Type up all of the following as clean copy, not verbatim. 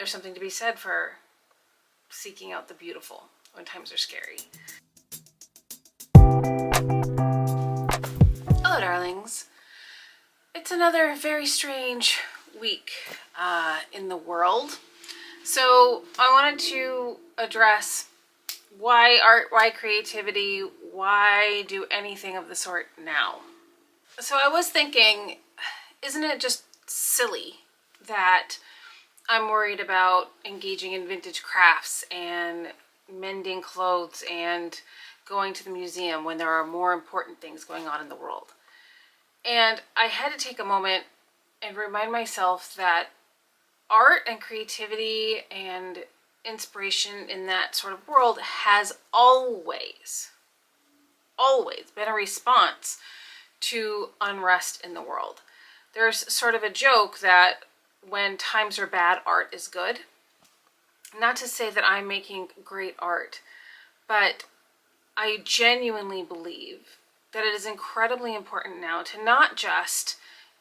there's something to be said for seeking out the beautiful when times are scary. Hello, darlings. It's another very strange week in the world. So I wanted to address why art, why creativity, why do anything of the sort now? So I was thinking, isn't it just silly that I'm worried about engaging in vintage crafts and mending clothes and going to the museum when there are more important things going on in the world? And I had to take a moment and remind myself that art and creativity and inspiration in that sort of world has always been a response to unrest in the world. There's sort of a joke that when times are bad, art is good. Not to say that I'm making great art, but I genuinely believe that it is incredibly important now to not just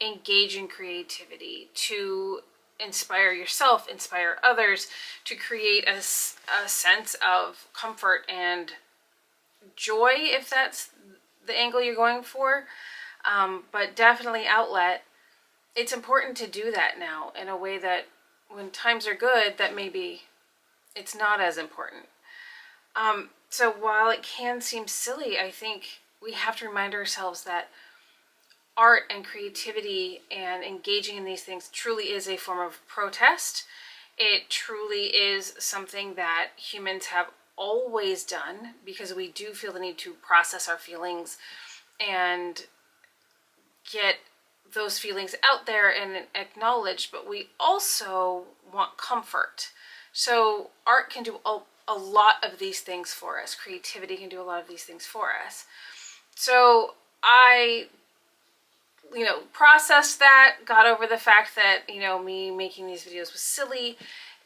engage in creativity, to inspire yourself, inspire others, to create a sense of comfort and joy, if that's the angle you're going for, but definitely outlet. It's important to do that now in a way that when times are good, that maybe it's not as important. So while it can seem silly, I think we have to remind ourselves that art and creativity and engaging in these things truly is a form of protest. It truly is something that humans have always done because we do feel the need to process our feelings and get those feelings out there and acknowledged, but we also want comfort. So art can do a lot of these things for us. Creativity can do a lot of these things for us. So I processed that, got over the fact that, me making these videos was silly,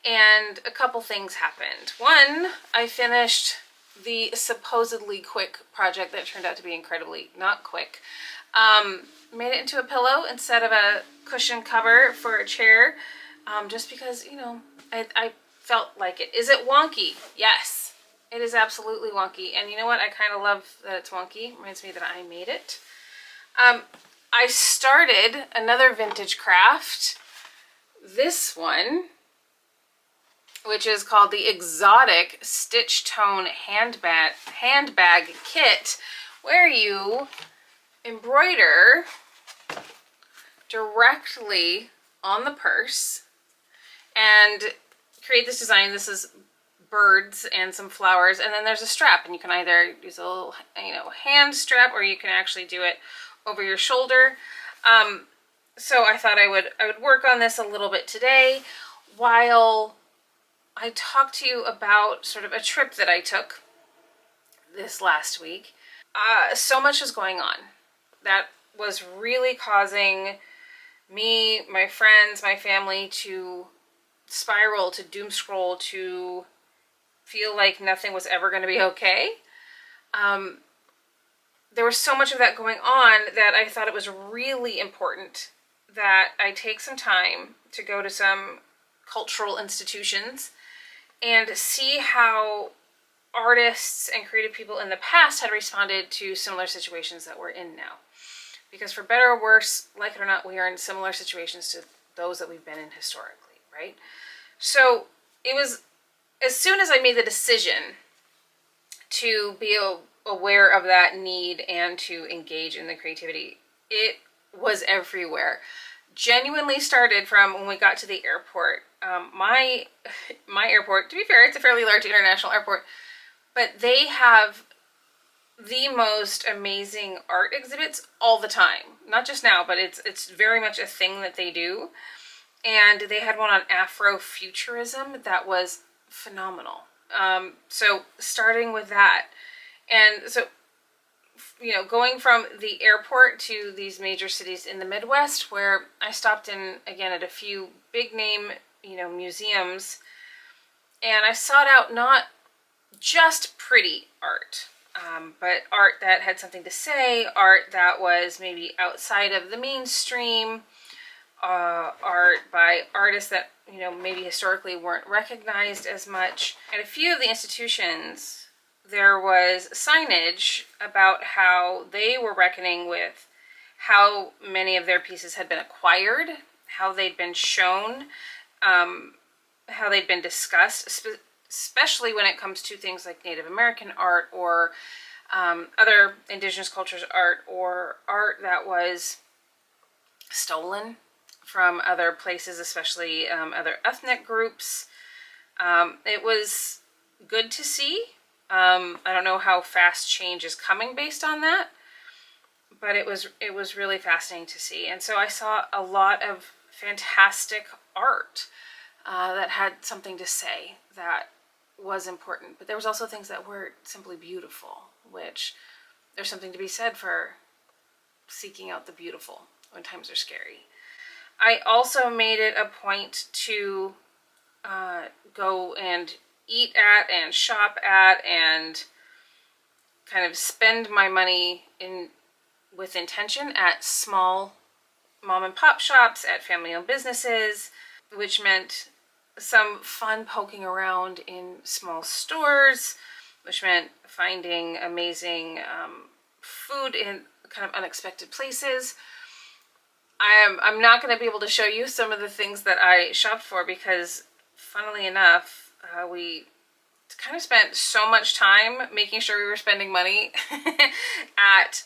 and a couple things happened. One, I finished the supposedly quick project that turned out to be incredibly not quick. Made it into a pillow instead of a cushion cover for a chair, just because, I felt like it. Is it wonky? Yes, it is absolutely wonky. And you know what? I kind of love that it's wonky. It reminds me that I made it. I started another vintage craft, this one, which is called the Exotic Stitch Tone handbag Kit, where you embroider directly on the purse and create this design. This is birds and some flowers, and then there's a strap, and you can either use a little hand strap, or you can actually do it over your shoulder. So I thought I would work on this a little bit today while I talked to you about sort of a trip that I took this last week. So much was going on that was really causing me, my friends, my family to spiral, to doom scroll, to feel like nothing was ever going to be okay. There was so much of that going on that I thought it was really important that I take some time to go to some cultural institutions and see how artists and creative people in the past had responded to similar situations that we're in now. Because for better or worse, like it or not, we are in similar situations to those that we've been in historically, right? So it was, as soon as I made the decision to be aware of that need and to engage in the creativity, it was everywhere. Genuinely started from when we got to the airport. My airport, to be fair, it's a fairly large international airport, but they have the most amazing art exhibits all the time. Not just now, but it's very much a thing that they do. And they had one on Afrofuturism that was phenomenal. So starting with that, and so going from the airport to these major cities in the Midwest, where I stopped in again at a few big name museums, and I sought out not just pretty art, but art that had something to say, art that was maybe outside of the mainstream, art by artists that, maybe historically weren't recognized as much. At a few of the institutions, there was signage about how they were reckoning with how many of their pieces had been acquired, how they'd been shown, how they'd been discussed, especially when it comes to things like Native American art or other indigenous cultures' art, or art that was stolen from other places, especially other ethnic groups. It was good to see. I don't know how fast change is coming based on that, but it was really fascinating to see. And so I saw a lot of fantastic art that had something to say that was important. But there was also things that were simply beautiful, which there's something to be said for seeking out the beautiful when times are scary. I also made it a point to go and eat at and shop at and kind of spend my money with intention at small mom and pop shops, at family-owned businesses, which meant some fun poking around in small stores, which meant finding amazing food in kind of unexpected places. I'm not going to be able to show you some of the things that I shopped for because, funnily enough, we kind of spent so much time making sure we were spending money at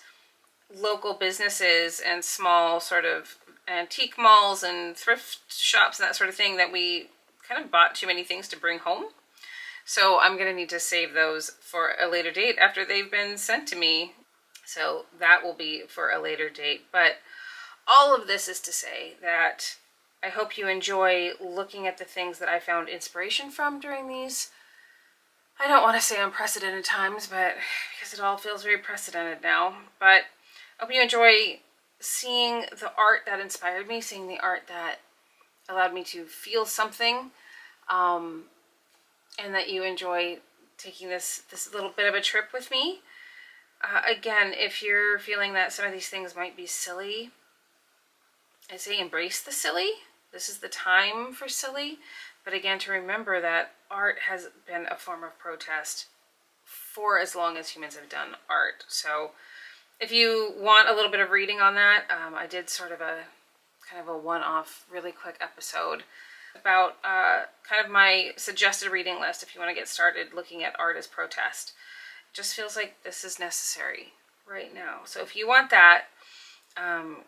local businesses and small sort of antique malls and thrift shops and that sort of thing that we kind of bought too many things to bring home. So I'm going to need to save those for a later date after they've been sent to me. So that will be for a later date. But all of this is to say that I hope you enjoy looking at the things that I found inspiration from during these, I don't want to say unprecedented times, but because it all feels very precedented now. But I hope you enjoy seeing the art that inspired me, seeing the art that allowed me to feel something, and that you enjoy taking this little bit of a trip with me. Again, if you're feeling that some of these things might be silly, I say embrace the silly. This is the time for silly. But again, to remember that art has been a form of protest for as long as humans have done art. So if you want a little bit of reading on that, I did sort of a kind of a one-off, really quick episode about kind of my suggested reading list if you want to get started looking at art as protest. It just feels like this is necessary right now. So if you want that,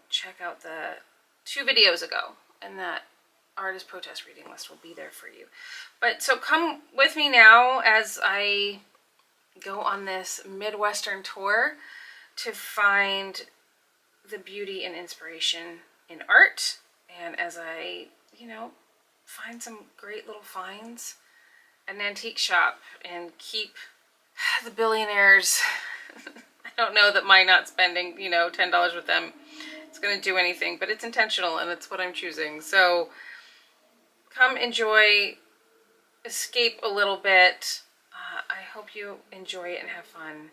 check out the 2 videos ago, and that art as protest reading list will be there for you. But so come with me now as I go on this Midwestern tour to find the beauty and inspiration in art, and as I, find some great little finds at an antique shop and keep the billionaires. I don't know that my not spending, $10 with them is going to do anything, but it's intentional and it's what I'm choosing. So come enjoy, escape a little bit. I hope you enjoy it and have fun.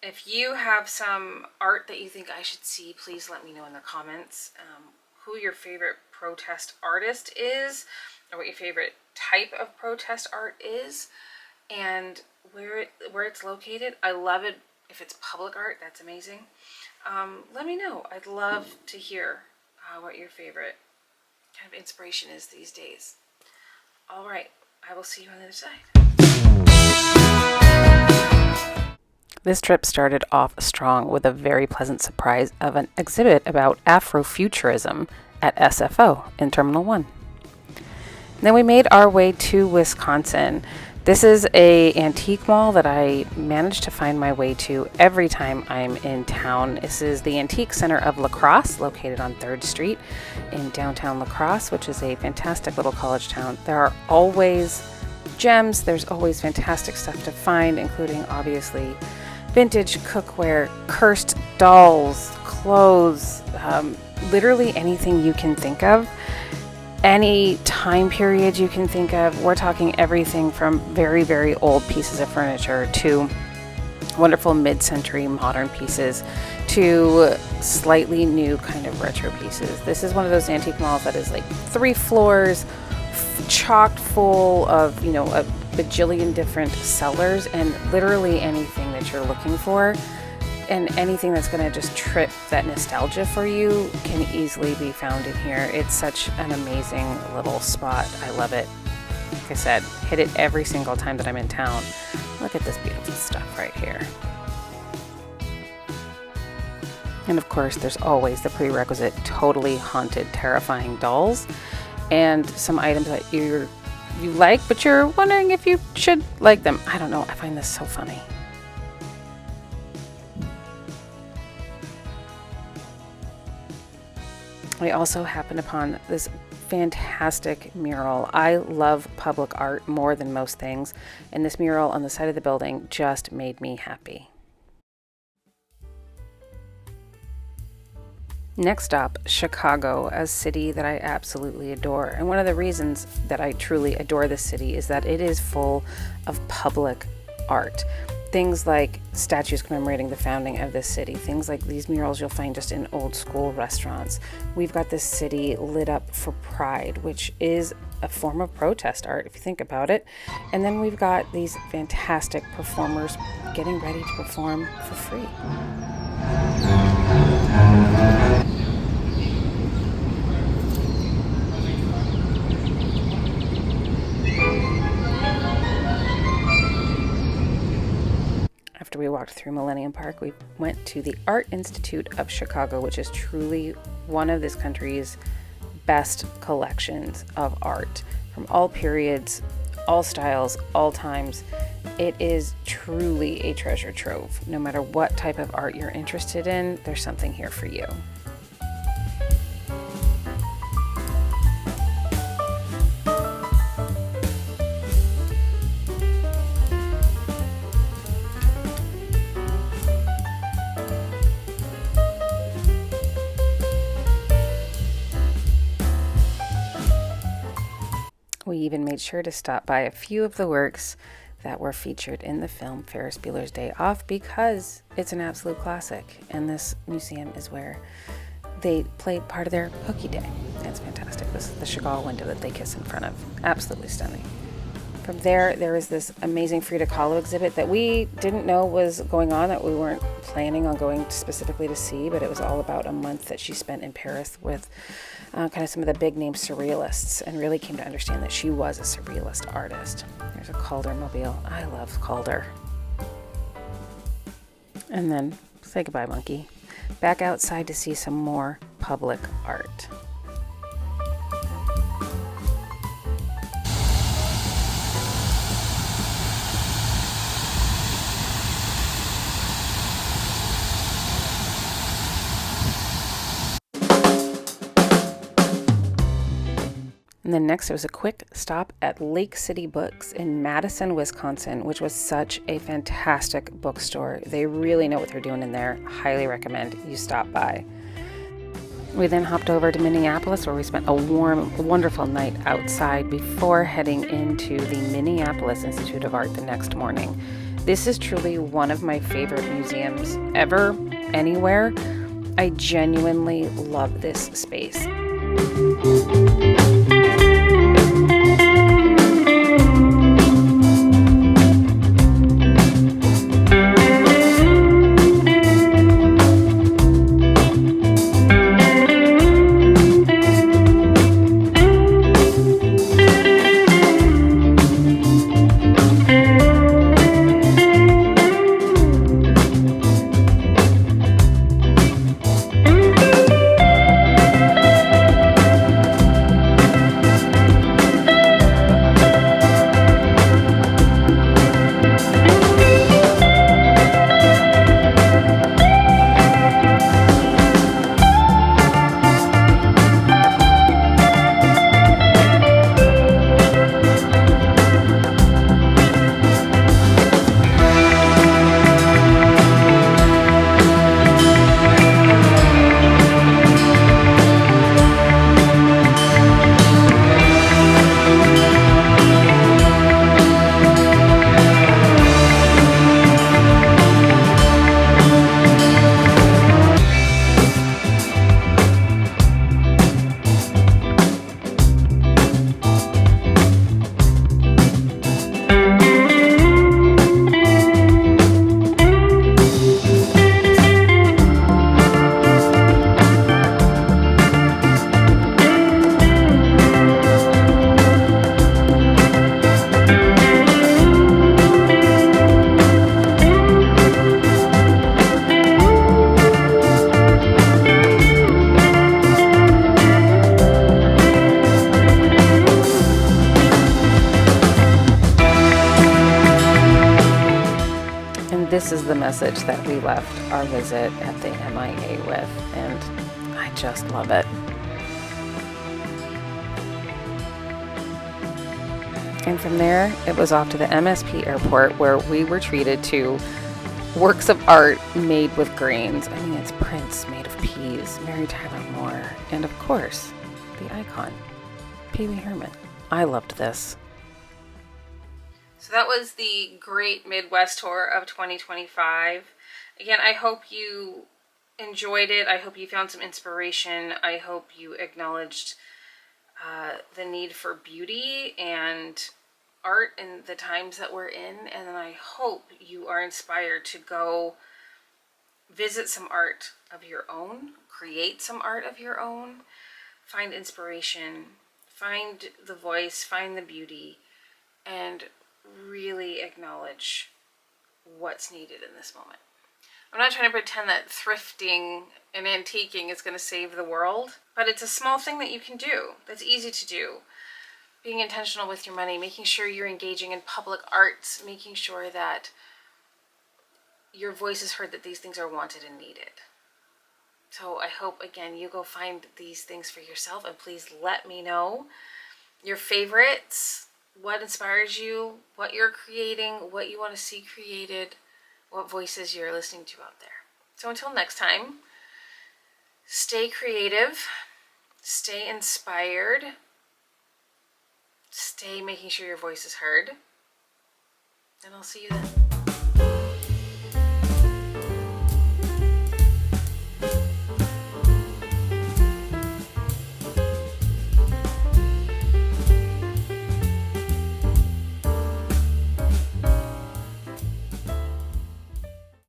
If you have some art that you think I should see, please let me know in the comments who your favorite protest artist is, or what your favorite type of protest art is, and where it's located. I love it if it's public art. That's amazing. Let me know. I'd love to hear what your favorite kind of inspiration is these days. All right, I will see you on the other side. This trip started off strong with a very pleasant surprise of an exhibit about Afrofuturism at SFO in Terminal 1. Then we made our way to Wisconsin. This is an antique mall that I manage to find my way to every time I'm in town. This is the Antique Center of La Crosse, located on 3rd Street in downtown La Crosse, which is a fantastic little college town. There are always gems. There's always fantastic stuff to find, including obviously vintage cookware, cursed dolls, clothes, literally anything you can think of. Any time period you can think of. We're talking everything from very, very old pieces of furniture to wonderful mid-century modern pieces to slightly new kind of retro pieces. This is one of those antique malls that is like 3 floors, chocked full of, you know, a bajillion different sellers, and literally anything that you're looking for and anything that's going to just trip that nostalgia for you can easily be found in here. It's such an amazing little spot. I love it. Like I said, hit it every single time that I'm in town. Look at this beautiful stuff right here. And of course, there's always the prerequisite totally haunted, terrifying dolls and some items that you like, but you're wondering if you should like them. I don't know. I find this so funny. I also happened upon this fantastic mural. I love public art more than most things, and this mural on the side of the building just made me happy. Next up, Chicago, a city that I absolutely adore. And one of the reasons that I truly adore this city is that it is full of public art. Things like statues commemorating the founding of this city, things like these murals you'll find just in old school restaurants. We've got this city lit up for Pride, which is a form of protest art if you think about it. And then we've got these fantastic performers getting ready to perform for free. After we walked through Millennium Park, we went to the Art Institute of Chicago, which is truly one of this country's best collections of art from all periods, all styles, all times. It is truly a treasure trove. No matter what type of art you're interested in, there's something here for you. We even made sure to stop by a few of the works that were featured in the film Ferris Bueller's Day Off because it's an absolute classic, and this museum is where they played part of their Hooky Day. It's fantastic. This is the Chagall window that they kiss in front of. Absolutely stunning. From there is this amazing Frida Kahlo exhibit that we didn't know was going on, that we weren't planning on going specifically to see, but it was all about a month that she spent in Paris with kind of some of the big name surrealists, and really came to understand that she was a surrealist artist. There's a Calder mobile. I love Calder. And then say goodbye, monkey. Back outside to see some more public art. And then next, there was a quick stop at Lake City Books in Madison, Wisconsin, which was such a fantastic bookstore. They really know what they're doing in there. Highly recommend you stop by. We then hopped over to Minneapolis, where we spent a warm, wonderful night outside before heading into the Minneapolis Institute of Art the next morning. This is truly one of my favorite museums ever, anywhere. I genuinely love this space. this is the message that we left our visit at the MIA with, and I just love it. And from there, it was off to the MSP airport, where we were treated to works of art made with grains. I mean, it's prints made of peas, Mary Tyler Moore, and of course, the icon, Pee Wee Herman. I loved this. So that was the Great Midwest Tour of 2025. Again, I hope you enjoyed it. I hope you found some inspiration. I hope you acknowledged the need for beauty and art in the times that we're in. And then I hope you are inspired to go visit some art of your own, create some art of your own, find inspiration, find the voice, find the beauty, and really acknowledge what's needed in this moment. I'm not trying to pretend that thrifting and antiquing is going to save the world, but it's a small thing that you can do that's easy to do. Being intentional with your money, making sure you're engaging in public arts, making sure that your voice is heard, that these things are wanted and needed. So I hope, again, you go find these things for yourself, and please let me know your favorites, what inspires you, what you're creating, what you want to see created, what voices you're listening to out there. So until next time, stay creative, stay inspired, stay making sure your voice is heard, and I'll see you then.